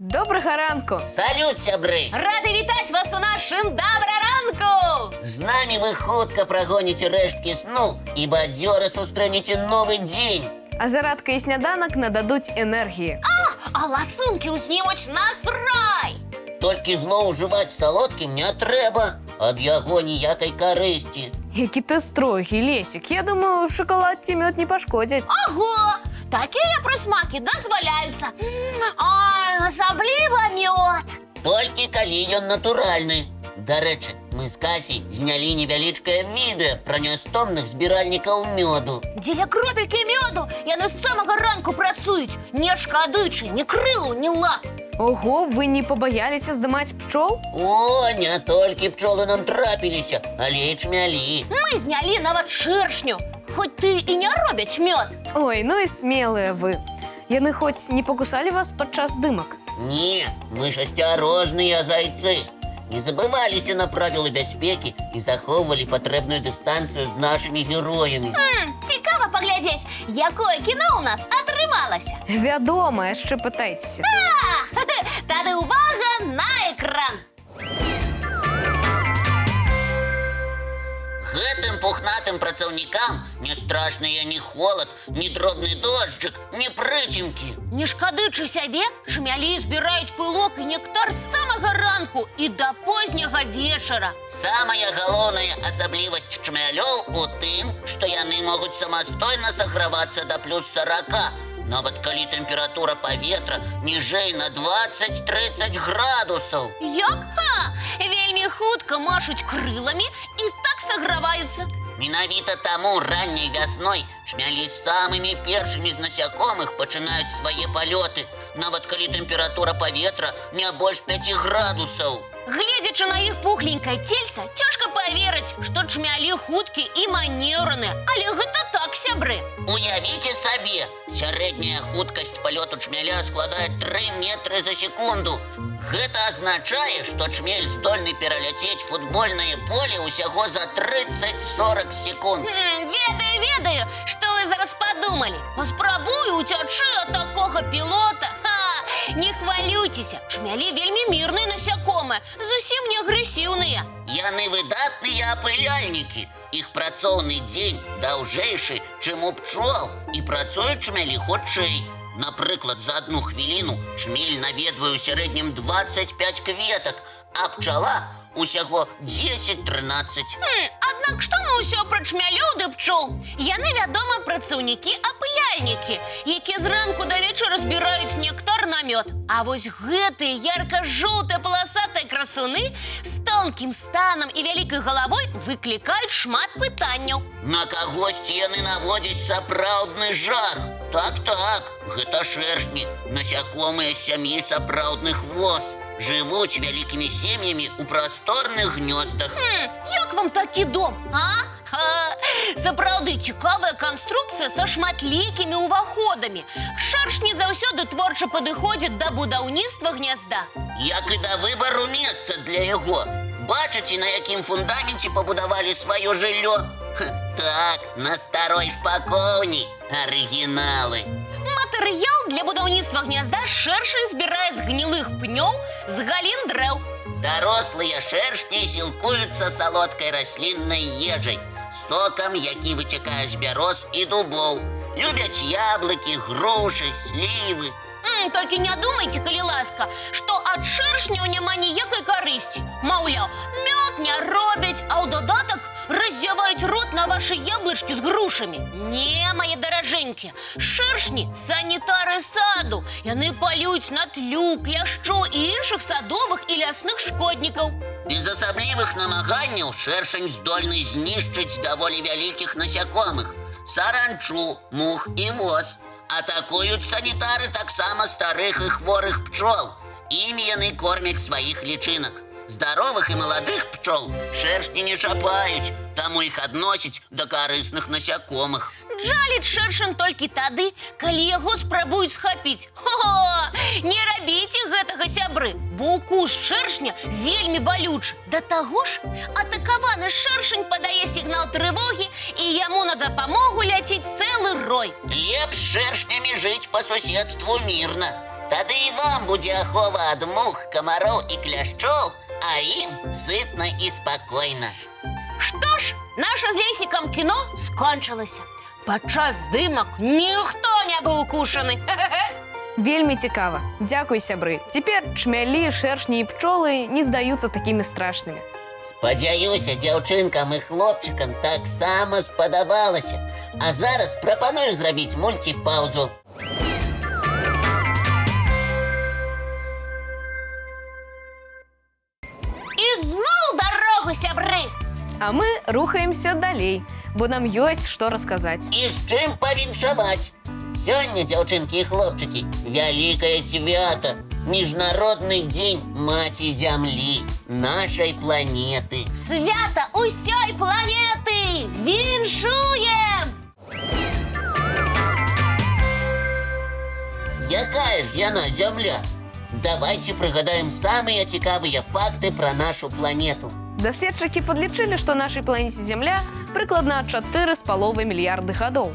Доброго ранку! Салют, сябры! Рады вітаць вас у нашым добраранку! З намі вы хутка прагоніце рэшткі сну і бадзёра сустрэнеце новы дзень. А зарадка і сняданак нададуць энергії. А ласункі ўзнімуць настрой! Толькі злоўжываць салодкім не трэба. Ад яго ніякай карысці. Які ти строгі, Лесік. Я думаю, шоколад ці мёд не пашкодзяць. Ого! Такія прысмакі дазваляюцца. Ай, асабліва мёд! Толькі калі ён натуральны. Дарэчы, мы з Касей знялі невялічкае відэа пра нястомных збіральнікаў мёду. Дзеля кропелькі мёду яны з самага ранку працуюць, не шкадуючы ні крылу, ні лап. Ого, вы не побаяліся здымаць пчол? О, не толькі пчолы нам трапіліся, але і чмялі. Мы знялі нават шэршню, хоць ты і не робяць мёд. Ой, ну і смелыя вы. Яны хоць не покусалі вас падчас здымак? Не, мы ж асцярожныя зайцы. Не забываліся на правілы бяспекі і захоўвалі патрэбную дыстанцыю з нашымі героямі. Цікава паглядзець, якое кіно ў нас атрымалася. Вядома, яшчэ пытайцеся. Тады увага на экран. Гэтым пухнатым працаўнікам не страшныя ні холад, ні дробны дожджык, ні прыцемкі. Не шкадуючы сябе, чмялі збіраюць пылок і нектар з самага ранку і да позняга вечара. Самая галоўная асаблівасць чмялёў у тым, што яны могуць самастойна сагравацца да плюс 40, нават калі тэмпература паветра ніжэй на 20-30 градусаў. Як? Вельмі хутка машуць крыламі і так саграваюцца. Менавіта таму ранняй вясной чмялі самымі першымі з насякомых пачынаюць свае палёты, нават калі тэмпература паветра не больш 5 градусаў. Гледзячы на іх пухленькае цельца, цяжка паверыць, што чмялі хуткі і манеўраны, але гэта так, сябры. Уявіце сабе, сярэдняя хуткасць палёту чмяля складае 3 метры за секунду. Гэта азначае, што чмель здольны пераляцець футбольнае поле ўсяго за 30-40 секунд. Ведаю, што вы зараз падумалі. Паспрабую уцячы ад такога пілота. Не хвалюйцеся, чмялі вельмі мірныя насякомыя, зусім не агрэсіўныя. Яны выдатныя апыляльнікі. Іх працоўны дзень даўжэйшы, чым у пчол, і працуюць чмялі хутчэй. Напрыклад, за одну хвіліну чмель наведвае ў сярэднім 25 кветак, а пчала усяго 10-13. Аднак што мы ўсё пра чмялёў ды пчол? Яны, вядома, працаўнікі-апыляльнікі, якія зранку да вечара збіраюць нектар на мёд. А вось гэтыя ярка-жоўтыя паласатыя красуны з тонкім станам і вялікай галавой выклікаюць шмат пытанняў. На кагосьці яны наводзяць сапраўдны жах. Так, гэта шэршні, насякомыя з сям'і сапраўдных воз. Жывуць вялікімі сем'ямі ў прасторных гнёздах. Як вам такі дом, а? Сапраўды цікавая канструкцыя са шматлікімі ўваходамі. Шэршні заўсёды творча падыходзяць да будаўніцтва гнязда. Як і да выбару месца для яго. Бачыце, на якім фундаменце пабудавалі сваё жыллё? Так, на старой шпакоўні. Арыгіналы. Матэрыял для будаўніцтва гнязда шэршань збірае з гнілых пнёў, з галін дрэў. Дарослыя шэршні сілкуюцца салодкай расліннай ежай, сокам, які выцякае з бяроз і дубоў. Любяць яблыкі, грушы, слівы. Толькі не думайце, калі ласка, што ад шэршняў няма ніякай карысці. Маўляў, мёд не робяць, а ў дадатак раззяваюць рот на вашы яблычкі з грушамі. Не, мае даражэнькі, шэршні – санітары саду. Яны палююць на тлю, кляшчоў і іншых садовых і лясных шкоднікаў. Без асаблівых намаганняў шэршань здольны знішчыць даволі вялікіх насякомых – саранчу, мух і воз. Атакуюць санітары таксама старых і хворых пчол. Імі яны кормяць сваіх лічынак. Здаровых і маладых пчол шэршні не чапаюць, таму іх адносяць да карысных насякомых. Жаліць шэршань толькі тады, калі яго спрабуюць схапіць. Не рабіце гэтага, сябры, бо укус шэршня вельмі балючы. Да таго ж, атакаваны шэршань падае сігнал трывогі, і яму на дапамогу ляціць цэлы рой. Лепш з шэршнямі жыць па суседству мірна. Тады і вам будзе ахова ад мух, камароў і кляшчоў, а ім сытна і спакойна. Што ж, наша з Лесікам кіно скончылася. Падчас здымак ніхто не быў укушаны. Вельмі цікава. Дзякуй, сябры. Цяпер чмялі, шэршні і пчолы не здаюцца такімі страшнымі. Спадзяюся, дзяўчынкам і хлопчыкам таксама спадабалася. А зараз прапаную зрабіць мульціпаўзу. І зноў дарогу, сябры! А мы рухаемся далей, бо нам ёсць што расказаць. І з чым павіншаваць? Сёння, дзяўчынкі і хлопчыкі, вялікае свята. Міжнародны дзень маці зямлі, нашай планеты. Свята усёй планеты! Віншуем! Якая ж яна зямля? Давайте прыгадаем самыя цікавыя факты пра нашу планету. Даследчыкі падлічылі, што нашай планеце Зямля прыкладна 4,5 мільярды гадоў.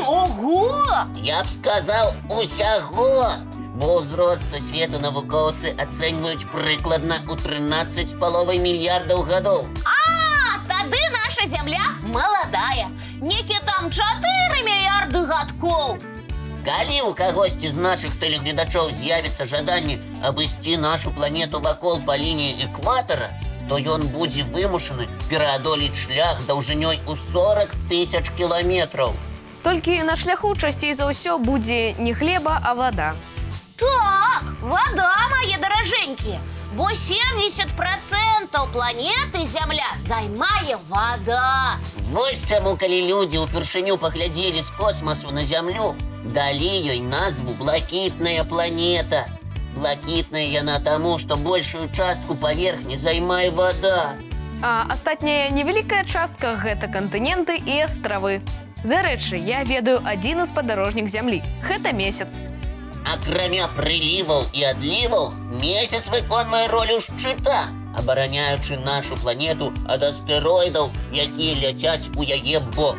Ого! Я б сказаў, усяго! Бо ўзрост сусвету навукоўцы ацэньваюць прыкладна ў 13,5 мільярдаў гадоў. А, тады наша зямля маладая. Некі там 4 мільярды гадкоў. Калі ў кагосьці з нашых тэлегледачоў з'явіцца жаданне абысці нашу планету вакол па лініі экватара, то ён будзе вымушаны пераадолець шлях даўжынёй у 40 000 кіламетраў. Толькі на шляху часцей за ўсё будзе не хлеба, а вада. Так, вода, мае даражэнькія. Бо 70% планеты Зямля займае вода. Вось чаму, калі людзі ўпершыню паглядзелі з космасу на Зямлю, далі ёй назву «Блакітная планета». Блакітная яна таму, што большую частку паверхні займае вада. А астатняя невялікая частка – гэта кантыненты і астравы. Дарэчы, я ведаю адзін спадарожнік Зямлі. Гэта месяц. Акрамя прыліваў і адліваў, месяц выконвае ролю шчыта, абараняючы нашу планету ад астэроідаў, якія ляцяць у яе бок.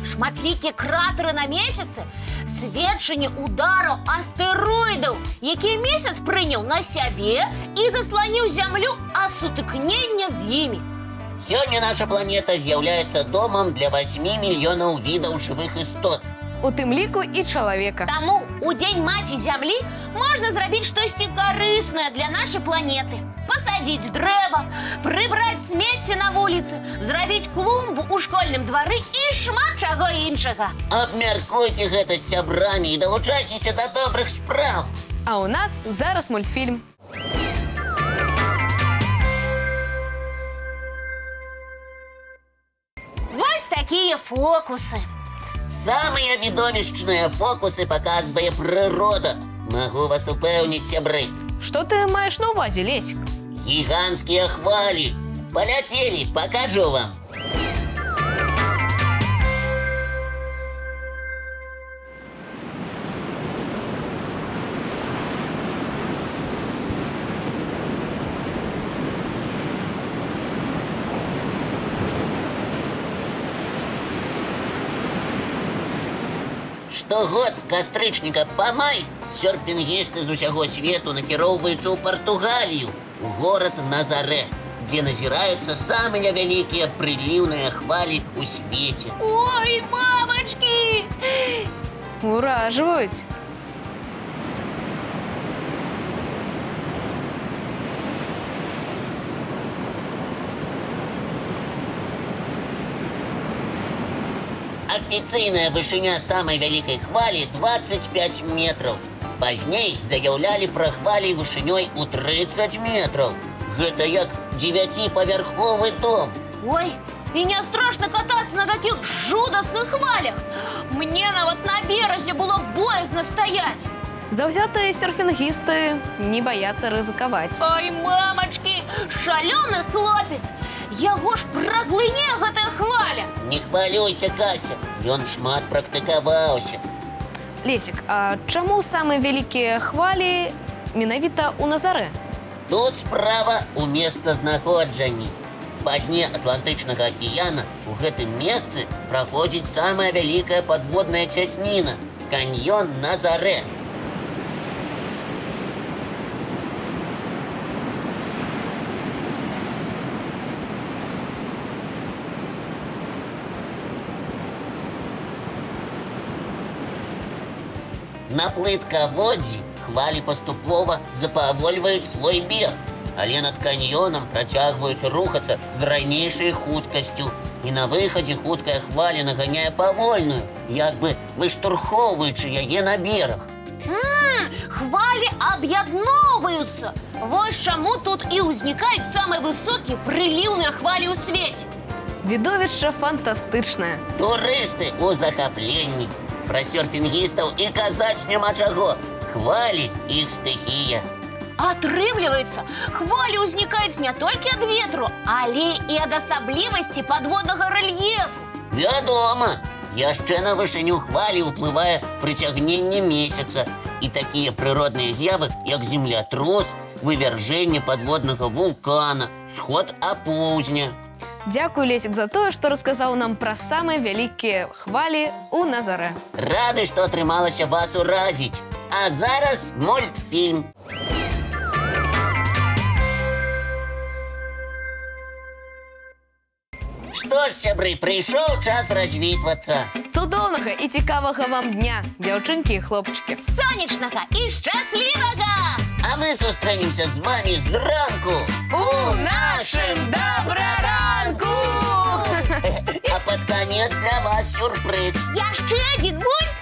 Шматлікія кратары на месяцы – сведчанне удараў астэроідаў, які месяц прыняў на сябе і засланіў Зямлю ад сутыкнення з імі. Сёння наша планета з'яўляецца домам для 8 мільёнаў відаў жывых істот. У тым ліку і чалавека. Таму у дзень маці Зямлі можна зрабіць штосьці карыснае для нашай планеты. Пасадзіць дрэва, прыбраць смецце на вуліцы, зрабіць клумбу ў школьным двары і шмат чаго іншага. Абмяркуйце гэта з сябрамі і далучайцеся да добрых спраў. А ў нас зараз мультфільм. Вось такія фокусы. Самыя відовішчныя фокусы паказвае прырода. Магу вас упэўніць, сябры. Што ты маеш на ўвазе, Лесік? Гіганцкія хвалі. Паляцелі, пакажу вам. Штогод з кастрычніка па май сёрфінгісты з усяго свету накіроўваюцца ў Партугалію, у горад Назарэ, дзе назіраюцца самыя вялікія прыліўныя хвалі ў свеце. Ой, мамачкі! Уражваюць. Афіцыйная вышыня самай вялікай хвалі 25 метраў. Пазней заяўлялі пра хвалі вышынёй у 30 метраў. Гэта як 9-павярховы дом. Ой, і не страшна катацца на такіх жудасных хвалях. Мне нават на беразе было боязна стаяць. Заўзятыя серфінгісты не баяцца рызыкаваць. Ай, мамачкі, шалёны хлопец! Яго ж праглыне гэтая хваля! Не хвалюйся, Кася, ён шмат практыкаваўся. Лесік, а чаму самыя вялікія хвалі менавіта ў Назарэ? Тут справа ў месцазнаходжанні. Па дне Атлантычнага акіяна у гэтым месцы праходзіць самая вялікая падводная цясніна – каньён Назарэ. На плыткаводдзі хвалі паступова запавольваюць свой бег, але над каньёнам працягваюць рухацца з ранейшай хуткасцю. І на выхадзе хуткая хваля наганяе павольную, як бы выштурхоўваючы яе на бераг. Хвалі аб'ядноўваюцца. Вось чаму тут і ўзнікаюць самыя высокія прыліўныя хвалі ў свеце. Відовішча фантастычнае. Турысты ў захапленні. Пра сёрфінгістаў і казаць няма чаго. Хвалі іх стыхія. Атрымліваецца, хвалі ўзнікаюць не толькі ад ветру, але і ад асаблівасці падводнага рэльефу. Вядома, яшчэ на вышыню хвалі ўплывае прыцягненне месяца. І такія прыродныя з'явы, як землятрус, вывяржэнне падводнага вулкана, сход апоўзня. Дзякуй, Лесік, за тое, што расказаў нам пра самыя вялікія хвалі ў Назарэ. Рады, што атрымалася вас уразіць. А зараз мультфільм. Што ж, сябры, прыйшоў час развітвацца. Цудоўнага і цікавага вам дня, дзяўчынкі і хлопчыкі. Сонечнага і шчаслівага! А мы сустрэнемся з вамі зранку. У нашым добраранку! А пад канец для вас сюрпрыз. Яшчэ адзін мульт!